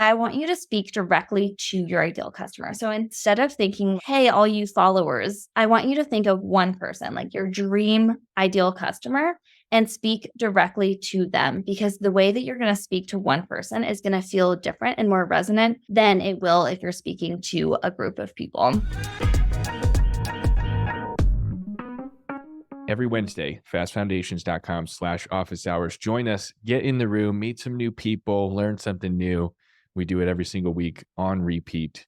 I want you to speak directly to your ideal customer. So instead of thinking, hey, all you followers, I want you to think of one person, like your dream ideal customer, and speak directly to them, because the way that you're going to speak to one person is going to feel different and more resonant than it will if you're speaking to a group of people. Every Wednesday, fastfoundations.com/office hours. Join us, get in the room, meet some new people, learn something new. We do it every single week on repeat.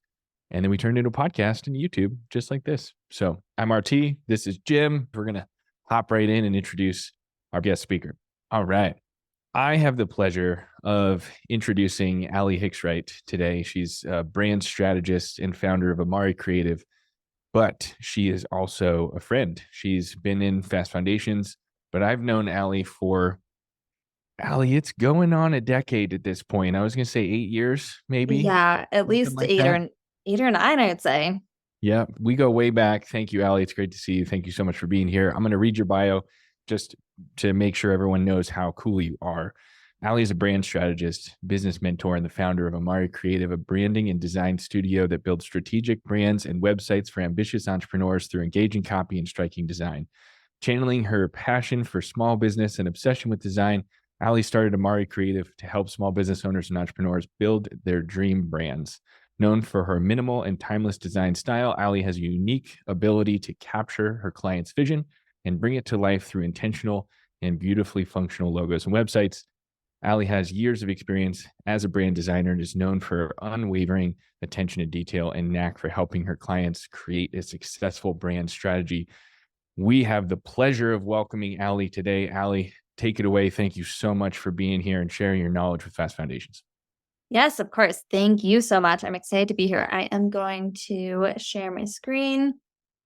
And then we turn it into a podcast and YouTube, just like this. So I'm RT. This is Jim. We're going to hop right in and introduce our guest speaker. All right. I have the pleasure of introducing Ali Hicks-Wright today. She's a brand strategist and founder of Amari Creative, but she is also a friend. She's been in Fast Foundations, but I've known Ali it's going on a decade at this point. I was going to say 8 years, maybe. Yeah, at least like eight or 9, I'd say. Yeah, we go way back. Thank you, Ali. It's great to see you. Thank you so much for being here. I'm going to read your bio just to make sure everyone knows how cool you are. Ali is a brand strategist, business mentor, and the founder of Amari Creative, a branding and design studio that builds strategic brands and websites for ambitious entrepreneurs through engaging copy and striking design. Channeling her passion for small business and obsession with design, Ali started Amari Creative to help small business owners and entrepreneurs build their dream brands. Known for her minimal and timeless design style, Ali has a unique ability to capture her client's vision and bring it to life through intentional and beautifully functional logos and websites. Ali has years of experience as a brand designer and is known for her unwavering attention to detail and knack for helping her clients create a successful brand strategy. We have the pleasure of welcoming Ali today. Ali, take it away. Thank you so much for being here and sharing your knowledge with Fast Foundations. Yes, of course. Thank you so much. I'm excited to be here. I am going to share my screen.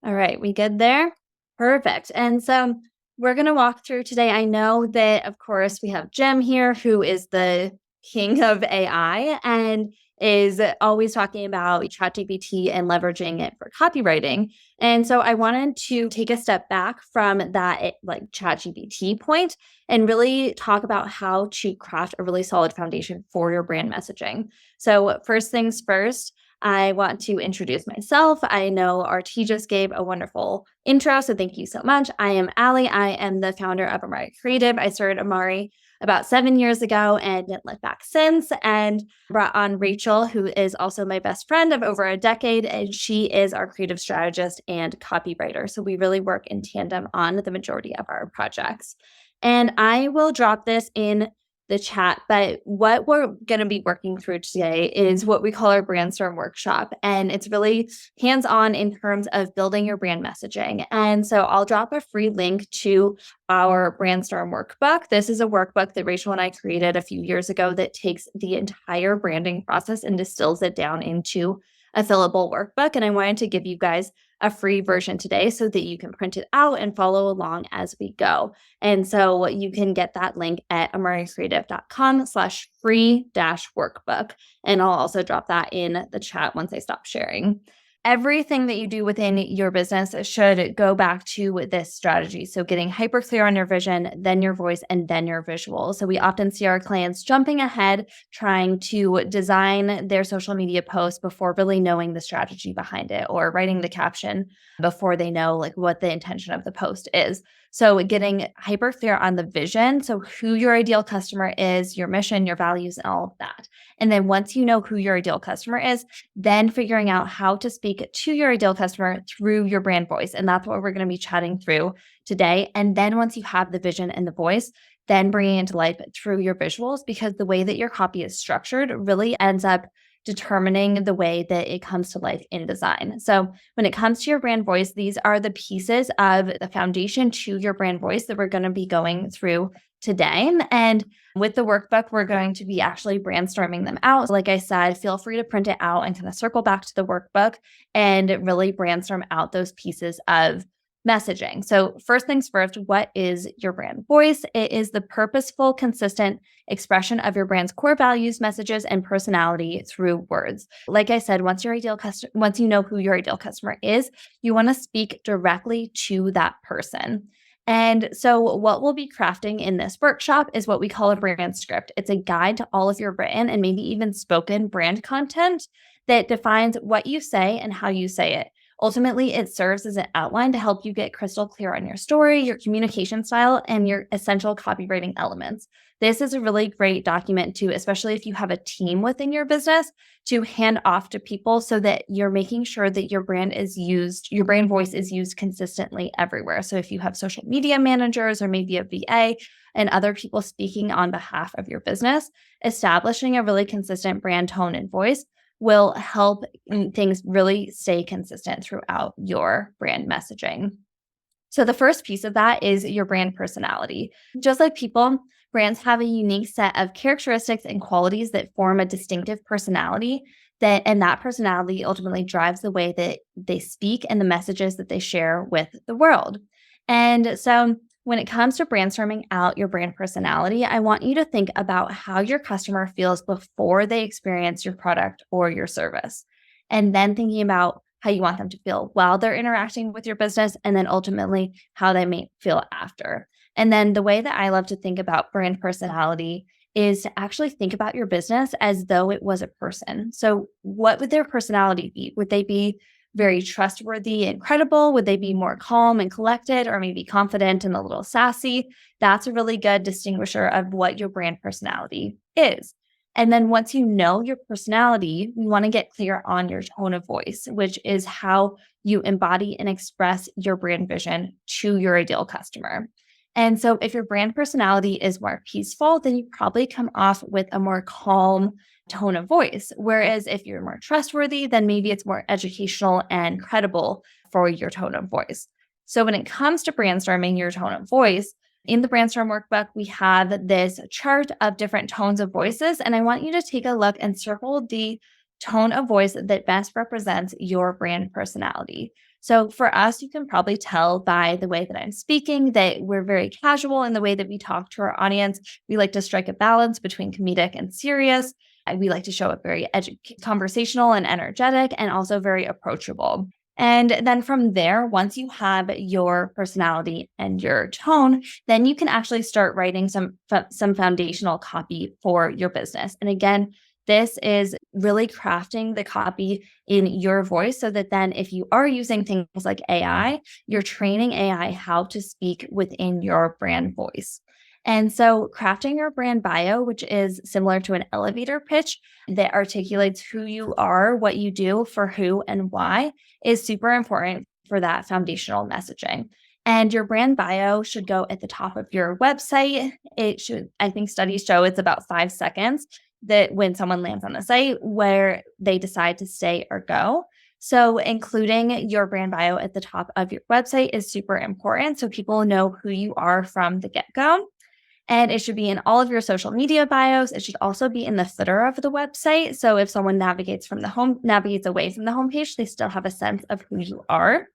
All right, we good there? Perfect. And so we're going to walk through today. I know that, of course, we have Jim here, who is the king of AI and is always talking about ChatGPT and leveraging it for copywriting. And so I wanted to take a step back from that like ChatGPT point and really talk about how to craft a really solid foundation for your brand messaging. So first things first, I want to introduce myself. I know RT just gave a wonderful intro, so thank you so much. I am Ali. I am the founder of Amari Creative. I started Amari about 7 years ago and didn't look back since, and brought on Rachel, who is also my best friend of over a decade, and she is our creative strategist and copywriter. So we really work in tandem on the majority of our projects. And I will drop this in the chat, but what we're going to be working through today is what we call our Brandstorm workshop. And it's really hands-on in terms of building your brand messaging. And so I'll drop a free link to our Brandstorm workbook. This is a workbook that Rachel and I created a few years ago that takes the entire branding process and distills it down into a fillable workbook. And I wanted to give you guys a free version today so that you can print it out and follow along as we go. And so you can get that link at amaricreative.com/free-workbook. And I'll also drop that in the chat once I stop sharing. Everything that you do within your business should go back to this strategy. So getting hyper clear on your vision, then your voice, and then your visual. So we often see our clients jumping ahead, trying to design their social media posts before really knowing the strategy behind it, or writing the caption before they know like what the intention of the post is. So getting hyper clear on the vision, so who your ideal customer is, your mission, your values, and all of that. And then once you know who your ideal customer is, then figuring out how to speak to your ideal customer through your brand voice. And that's what we're going to be chatting through today. And then once you have the vision and the voice, then bringing it to life through your visuals, because the way that your copy is structured really ends up determining the way that it comes to life in design. So when it comes to your brand voice, these are the pieces of the foundation to your brand voice that we're going to be going through today. And with the workbook, we're going to be actually brainstorming them out. Like I said, feel free to print it out and kind of circle back to the workbook and really brainstorm out those pieces of messaging. So first things first, what is your brand voice? It is the purposeful, consistent expression of your brand's core values, messages, and personality through words. Like I said, once you know who your ideal customer is, you want to speak directly to that person. And so, what we'll be crafting in this workshop is what we call a brand script. It's a guide to all of your written and maybe even spoken brand content that defines what you say and how you say it. Ultimately, it serves as an outline to help you get crystal clear on your story, your communication style, and your essential copywriting elements. This is a really great document too, especially if you have a team within your business, to hand off to people so that you're making sure that your brand voice is used consistently everywhere. So if you have social media managers or maybe a VA and other people speaking on behalf of your business, establishing a really consistent brand tone and voice will help things really stay consistent throughout your brand messaging. So, the first piece of that is your brand personality. Just like people, brands have a unique set of characteristics and qualities that form a distinctive personality. And that personality ultimately drives the way that they speak and the messages that they share with the world. And so, when it comes to brainstorming out your brand personality, I want you to think about how your customer feels before they experience your product or your service. And then thinking about how you want them to feel while they're interacting with your business, and then ultimately how they may feel after. And then the way that I love to think about brand personality is to actually think about your business as though it was a person. So, what would their personality be? Would they be very trustworthy and credible? Would they be more calm and collected, or maybe confident and a little sassy? That's a really good distinguisher of what your brand personality is. And then once you know your personality, you want to get clear on your tone of voice, which is how you embody and express your brand vision to your ideal customer. And so if your brand personality is more peaceful, then you probably come off with a more calm tone of voice. Whereas if you're more trustworthy, then maybe it's more educational and credible for your tone of voice. So when it comes to brainstorming your tone of voice, in the Brainstorm workbook, we have this chart of different tones of voices, and I want you to take a look and circle the tone of voice that best represents your brand personality. So for us, you can probably tell by the way that I'm speaking that we're very casual in the way that we talk to our audience. We like to strike a balance between comedic and serious. We like to show up very conversational and energetic, and also very approachable. And then from there, once you have your personality and your tone, then you can actually start writing some foundational copy for your business. And again, this is really crafting the copy in your voice so that then if you are using things like AI, you're training AI how to speak within your brand voice. And so crafting your brand bio, which is similar to an elevator pitch that articulates who you are, what you do, for who and why, is super important for that foundational messaging. And your brand bio should go at the top of your website. It should, I think studies show it's about 5 seconds that when someone lands on the site where they decide to stay or go. So including your brand bio at the top of your website is super important so people know who you are from the get-go. And it should be in all of your social media bios. It should also be in the footer of the website. So if someone navigates away from the homepage, they still have a sense of who you are.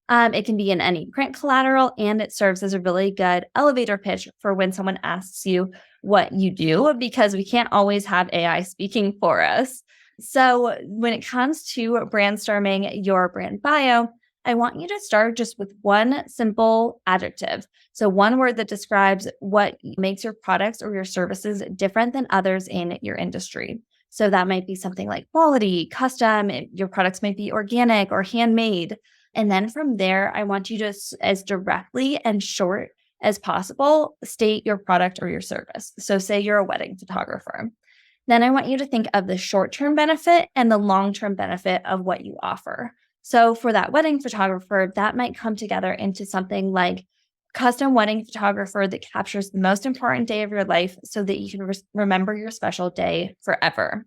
It can be in any print collateral, and it serves as a really good elevator pitch for when someone asks you what you do, because we can't always have AI speaking for us. So when it comes to brainstorming your brand bio, I want you to start just with one simple adjective. So one word that describes what makes your products or your services different than others in your industry. So that might be something like quality, custom, your products might be organic or handmade. And then from there, I want you to, as directly and short as possible, state your product or your service. So say you're a wedding photographer. Then I want you to think of the short-term benefit and the long-term benefit of what you offer. So for that wedding photographer, that might come together into something like custom wedding photographer that captures the most important day of your life so that you can remember your special day forever.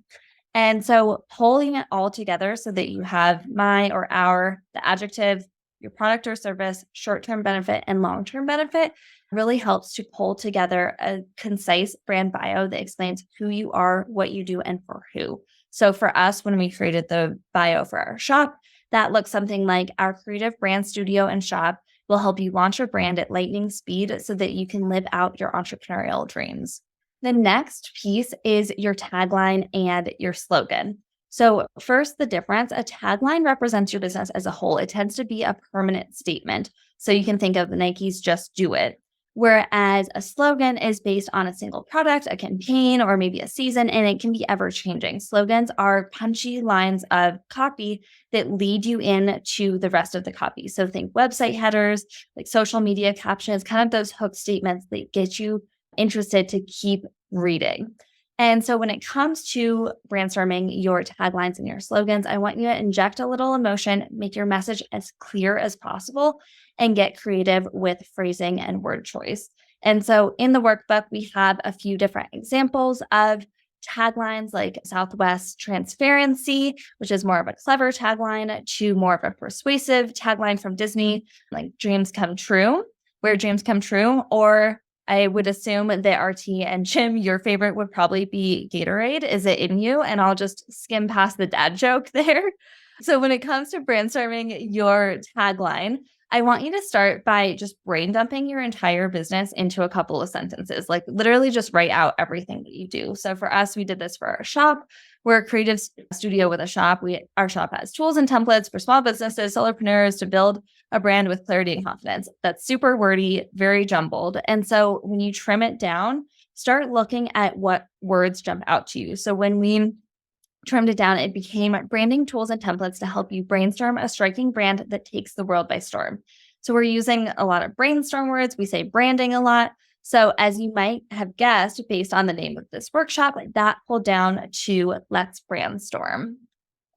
And so pulling it all together so that you have my or our, the adjective, your product or service, short-term benefit, and long-term benefit really helps to pull together a concise brand bio that explains who you are, what you do, and for who. So for us, when we created the bio for our shop, that looks something like our creative brand studio and shop will help you launch your brand at lightning speed so that you can live out your entrepreneurial dreams. The next piece is your tagline and your slogan. So first, the difference, a tagline represents your business as a whole. It tends to be a permanent statement, So you can think of Nike's Just Do It. Whereas a slogan is based on a single product, a campaign, or maybe a season, and it can be ever changing. Slogans are punchy lines of copy that lead you into the rest of the copy. So think website headers, like social media captions, kind of those hook statements that get you interested to keep reading. And so when it comes to brainstorming your taglines and your slogans, I want you to inject a little emotion, make your message as clear as possible, and get creative with phrasing and word choice. And so in the workbook, we have a few different examples of taglines like Southwest Transparency, which is more of a clever tagline, to more of a persuasive tagline from Disney, like Dreams Come True, where dreams come true. Or I would assume that RT and Jim, your favorite would probably be Gatorade. Is it in you? And I'll just skim past the dad joke there. So when it comes to brainstorming your tagline, I want you to start by just brain dumping your entire business into a couple of sentences, like literally just write out everything that you do. So for us, we did this for our shop. We're a creative studio with a shop. Our shop has tools and templates for small businesses, solopreneurs to build a brand with clarity and confidence. That's super wordy, very jumbled. And so when you trim it down, start looking at what words jump out to you. So when we trimmed it down, it became branding tools and templates to help you brainstorm a striking brand that takes the world by storm. So we're using a lot of brainstorm words. We say branding a lot. So as you might have guessed, based on the name of this workshop, that pulled down to Let's Brandstorm.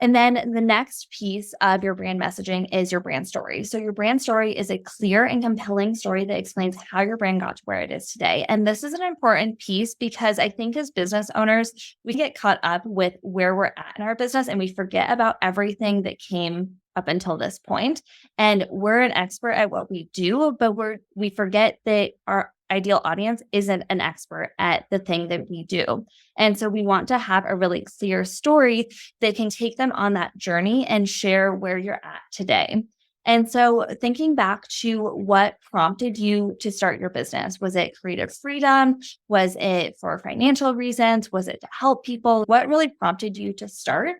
And then the next piece of your brand messaging is your brand story. So your brand story is a clear and compelling story that explains how your brand got to where it is today. And this is an important piece because I think as business owners, we get caught up with where we're at in our business and we forget about everything that came up until this point. And we're an expert at what we do, but we forget that our ideal audience isn't an expert at the thing that we do. And so we want to have a really clear story that can take them on that journey and share where you're at today. And so thinking back to what prompted you to start your business, was it creative freedom? Was it for financial reasons? Was it to help people? What really prompted you to start?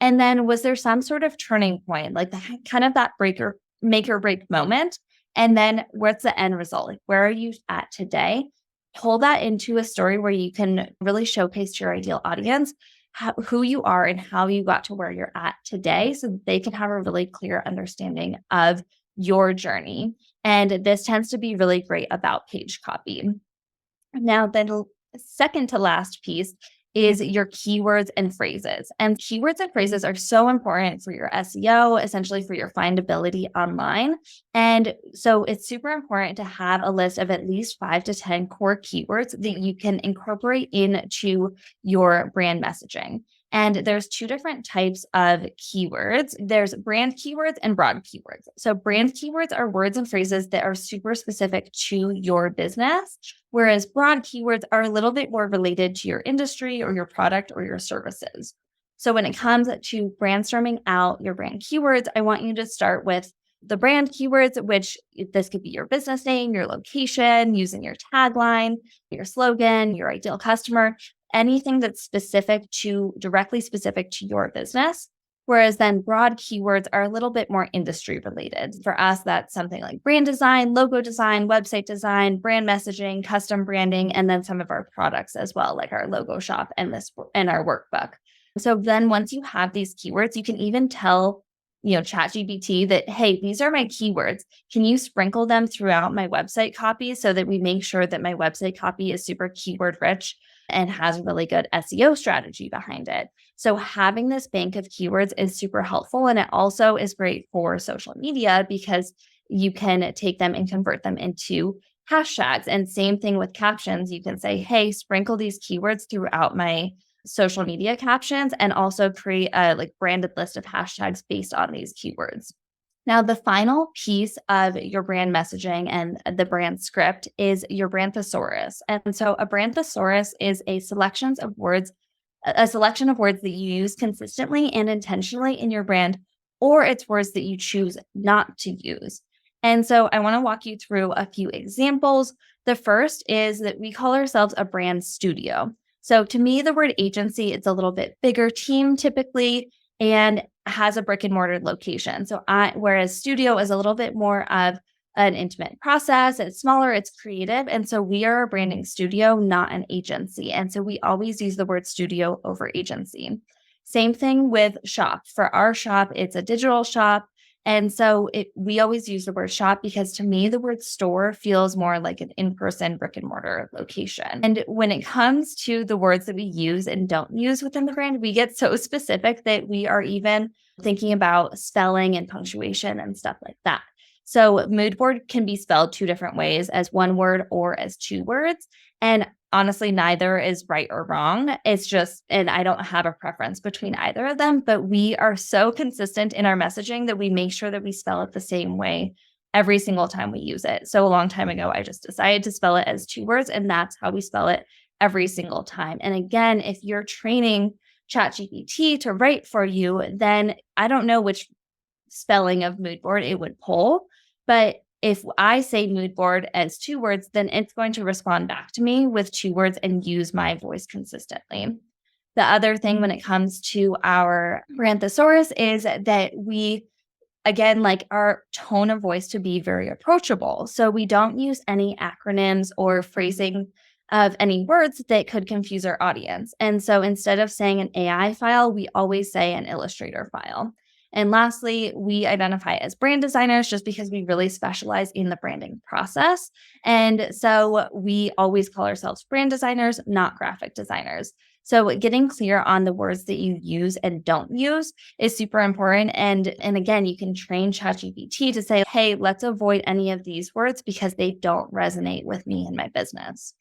And then was there some sort of turning point, like kind of that make or break moment? And then what's the end result? Like, where are you at today? Pull that into a story where you can really showcase to your ideal audience who you are and how you got to where you're at today so that they can have a really clear understanding of your journey. And this tends to be really great about page copy. Now, the second to last piece is your keywords and phrases. And keywords and phrases are so important for your SEO, essentially for your findability online. And so it's super important to have a list of at least 5 to 10 core keywords that you can incorporate into your brand messaging. And there's two different types of keywords. There's brand keywords and broad keywords. So brand keywords are words and phrases that are super specific to your business, whereas broad keywords are a little bit more related to your industry or your product or your services. So when it comes to brainstorming out your brand keywords, I want you to start with the brand keywords, which this could be your business name, your location, using your tagline, your slogan, your ideal customer, anything that's directly specific to your business. Whereas then broad keywords are a little bit more industry related. For us, that's something like brand design, logo design, website design, brand messaging, custom branding, and then some of our products as well, like our logo shop and our workbook. So then once you have these keywords, you can even tell ChatGPT that, hey, these are my keywords. Can you sprinkle them throughout my website copy so that we make sure that my website copy is super keyword rich and has a really good SEO strategy behind it? So having this bank of keywords is super helpful. And it also is great for social media because you can take them and convert them into hashtags. And same thing with captions. You can say, hey, sprinkle these keywords throughout my social media captions and also create a branded list of hashtags based on these keywords. Now, the final piece of your brand messaging and the brand script is your brand thesaurus. And so a brand thesaurus is a selection of words that you use consistently and intentionally in your brand, or it's words that you choose not to use. And so I want to walk you through a few examples. The first is that we call ourselves a brand studio. So to me, the word agency, it's a little bit bigger team typically and has a brick and mortar location. So whereas studio is a little bit more of an intimate process. It's smaller, it's creative. And so we are a branding studio, not an agency. And so we always use the word studio over agency. Same thing with shop. For our shop, it's a digital shop. And so we always use the word shop because to me, the word store feels more like an in-person brick and mortar location. And when it comes to the words that we use and don't use within the brand, we get so specific that we are even thinking about spelling and punctuation and stuff like that. So mood board can be spelled two different ways, as one word or as two words. And honestly, neither is right or wrong. It's just, and I don't have a preference between either of them, but we are so consistent in our messaging that we make sure that we spell it the same way every single time we use it. So a long time ago, I just decided to spell it as two words, and that's how we spell it every single time. And again, if you're training ChatGPT to write for you, then I don't know which spelling of mood board it would pull. But if I say mood board as two words, then it's going to respond back to me with two words and use my voice consistently. The other thing when it comes to our brand thesaurus is that we, again, like our tone of voice to be very approachable. So we don't use any acronyms or phrasing of any words that could confuse our audience. And so instead of saying an AI file, we always say an Illustrator file. And lastly, we identify as brand designers just because we really specialize in the branding process. And so we always call ourselves brand designers, not graphic designers. So getting clear on the words that you use and don't use is super important. And again, you can train ChatGPT to say, hey, let's avoid any of these words because they don't resonate with me and my business.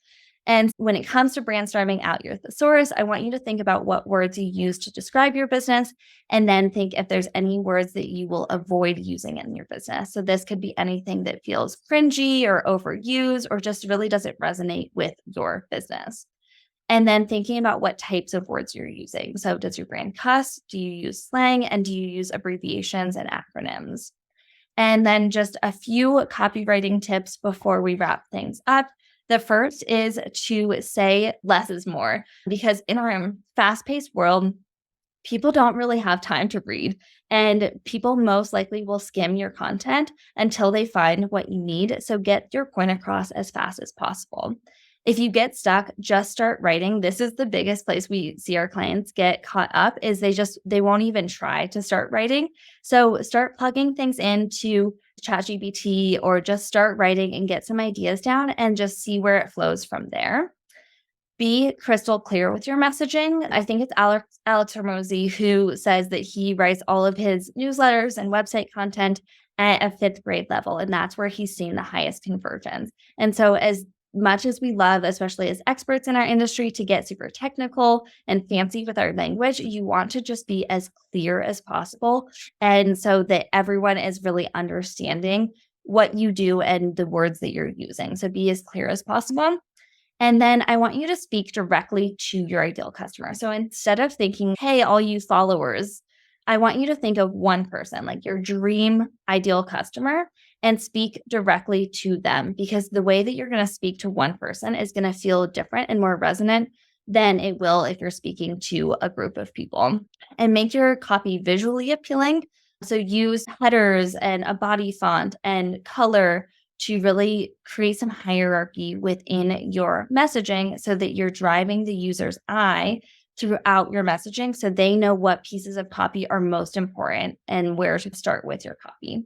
And when it comes to brainstorming out your thesaurus, I want you to think about what words you use to describe your business, and then think if there's any words that you will avoid using in your business. So this could be anything that feels cringy or overused or just really doesn't resonate with your business. And then thinking about what types of words you're using. So does your brand cuss? Do you use slang? And do you use abbreviations and acronyms? And then just a few copywriting tips before we wrap things up. The first is to say less is more, because in our fast-paced world, people don't really have time to read, and people most likely will skim your content until they find what you need. So get your point across as fast as possible. If you get stuck, just start writing. This is the biggest place we see our clients get caught up is they won't even try to start writing. So start plugging things into ChatGPT or just start writing and get some ideas down and just see where it flows from there. Be crystal clear with your messaging. I think it's Alex Hormozi who says that he writes all of his newsletters and website content at a fifth grade level, and that's where he's seen the highest conversions. And so as much as we love, especially as experts in our industry, to get super technical and fancy with our language, you want to just be as clear as possible. And so that everyone is really understanding what you do and the words that you're using. So be as clear as possible. And then I want you to speak directly to your ideal customer. So instead of thinking, hey, all you followers, I want you to think of one person, like your dream ideal customer, and speak directly to them, because the way that you're going to speak to one person is going to feel different and more resonant than it will if you're speaking to a group of people. And make your copy visually appealing. So use headers and a body font and color to really create some hierarchy within your messaging so that you're driving the user's eye throughout your messaging so they know what pieces of copy are most important and where to start with your copy.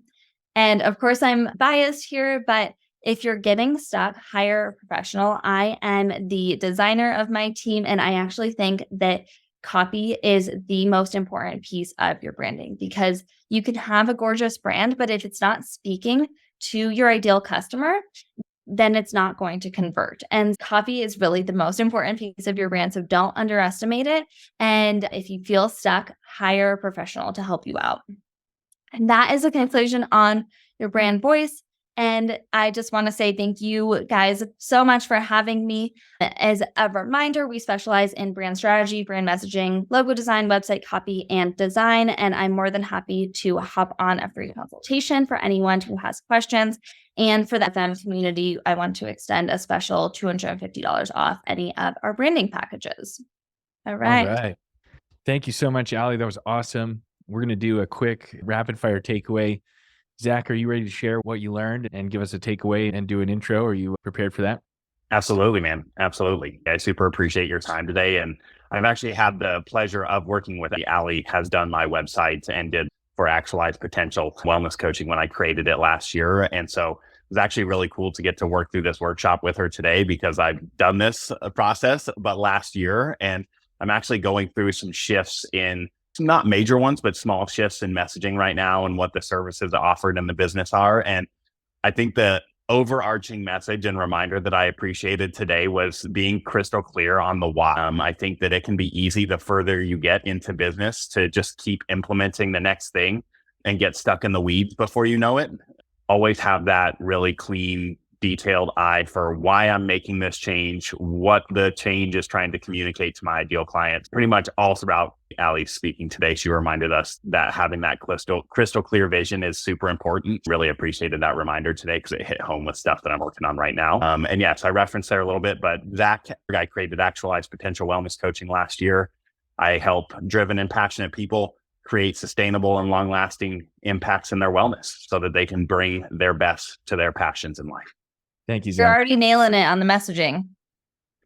And of course, I'm biased here, but if you're getting stuck, hire a professional. I am the designer of my team, and I actually think that copy is the most important piece of your branding, because you can have a gorgeous brand, but if it's not speaking to your ideal customer, then it's not going to convert. And copy is really the most important piece of your brand. So don't underestimate it. And if you feel stuck, hire a professional to help you out. And that is a conclusion on your brand voice. And I just want to say thank you guys so much for having me. As a reminder, we specialize in brand strategy, brand messaging, logo design, website copy, and design. And I'm more than happy to hop on a free consultation for anyone who has questions. And for the FM community, I want to extend a special $250 off any of our branding packages. All right. All right. Thank you so much, Ali. That was awesome. We're going to do a quick rapid fire takeaway. Zach, are you ready to share what you learned and give us a takeaway and do an intro? Are you prepared for that? Absolutely, man. Absolutely. I super appreciate your time today. And I've actually had the pleasure of working with Ali has done my website and did for Actualized Potential Wellness Coaching when I created it last year. And so it was actually really cool to get to work through this workshop with her today because I've done this process, but last year. And I'm actually going through some shifts in not major ones, but small shifts in messaging right now and what the services offered in the business are. And I think the overarching message and reminder that I appreciated today was being crystal clear on the why. I think that it can be easy the further you get into business to just keep implementing the next thing and get stuck in the weeds before you know it. Always have that really clean, detailed eye for why I'm making this change, what the change is trying to communicate to my ideal client. Pretty much all throughout Ali speaking today, she reminded us that having that crystal clear vision is super important. Really appreciated that reminder today because it hit home with stuff that I'm working on right now. And yes, I referenced there a little bit, but Zach, I created Actualized Potential Wellness Coaching last year. I help driven and passionate people create sustainable and long-lasting impacts in their wellness so that they can bring their best to their passions in life. Thank you, You're Zach. already nailing it on the messaging.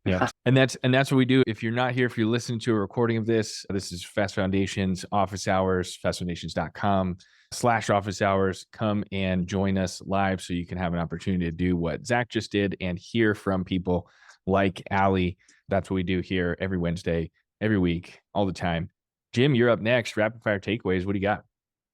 Yeah. And that's what we do. If you're not here, if you're listening to a recording of this is Fast Foundations office hours, fastfoundations.com/office hours. Come and join us live so you can have an opportunity to do what Zach just did and hear from people like Ali. That's what we do here every Wednesday, every week, all the time. Jim, you're up next. Rapid fire takeaways. What do you got?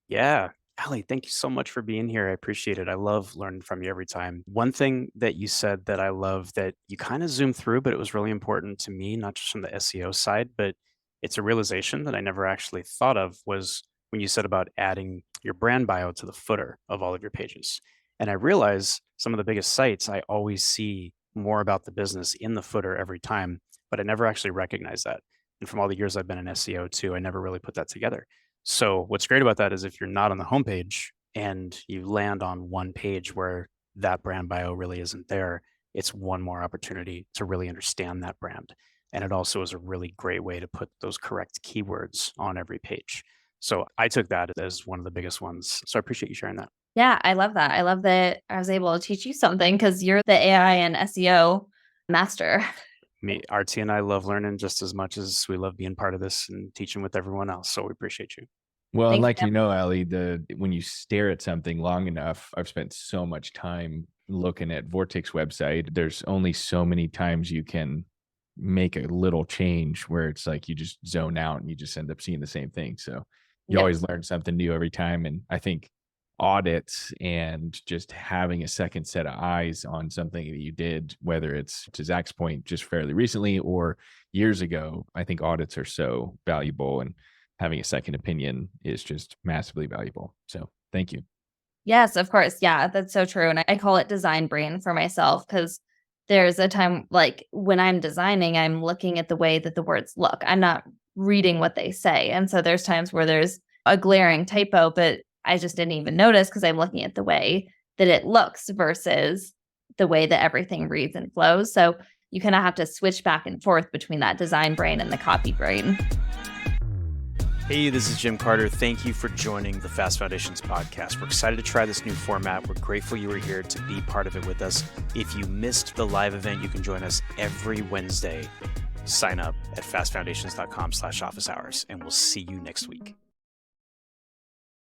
Yeah. Ali, thank you so much for being here. I appreciate it. I love learning from you every time. One thing that you said that I love that you kind of zoomed through, but it was really important to me, not just from the SEO side, but it's a realization that I never actually thought of was when you said about adding your brand bio to the footer of all of your pages. And I realize some of the biggest sites, I always see more about the business in the footer every time, but I never actually recognize that. And from all the years I've been in SEO too, I never really put that together. So what's great about that is if you're not on the homepage and you land on one page where that brand bio really isn't there, it's one more opportunity to really understand that brand. And it also is a really great way to put those correct keywords on every page. So I took that as one of the biggest ones. So I appreciate you sharing that. Yeah, I love that. I love that I was able to teach you something because you're the AI and SEO master. RT and I love learning just as much as we love being part of this and teaching with everyone else. So we appreciate you. Well, and Thank like you. you know, Ali, when you stare at something long enough, I've spent so much time looking at Vortex website. There's only so many times you can make a little change where it's like you just zone out and you just end up seeing the same thing. So you Yep. always learn something new every time. And I think audits and just having a second set of eyes on something that you did, whether it's to Zach's point, just fairly recently or years ago, I think audits are so valuable and having a second opinion is just massively valuable. So thank you. Yes, of course. Yeah, that's so true. And I call it design brain for myself because there's a time like when I'm designing, I'm looking at the way that the words look. I'm not reading what they say. And so there's times where there's a glaring typo, but I just didn't even notice because I'm looking at the way that it looks versus the way that everything reads and flows. So you kind of have to switch back and forth between that design brain and the copy brain. Hey, this is Jim Carter. Thank you for joining the Fast Foundations podcast. We're excited to try this new format. We're grateful you were here to be part of it with us. If you missed the live event, you can join us every Wednesday. Sign up at fastfoundations.com/office hours, and we'll see you next week.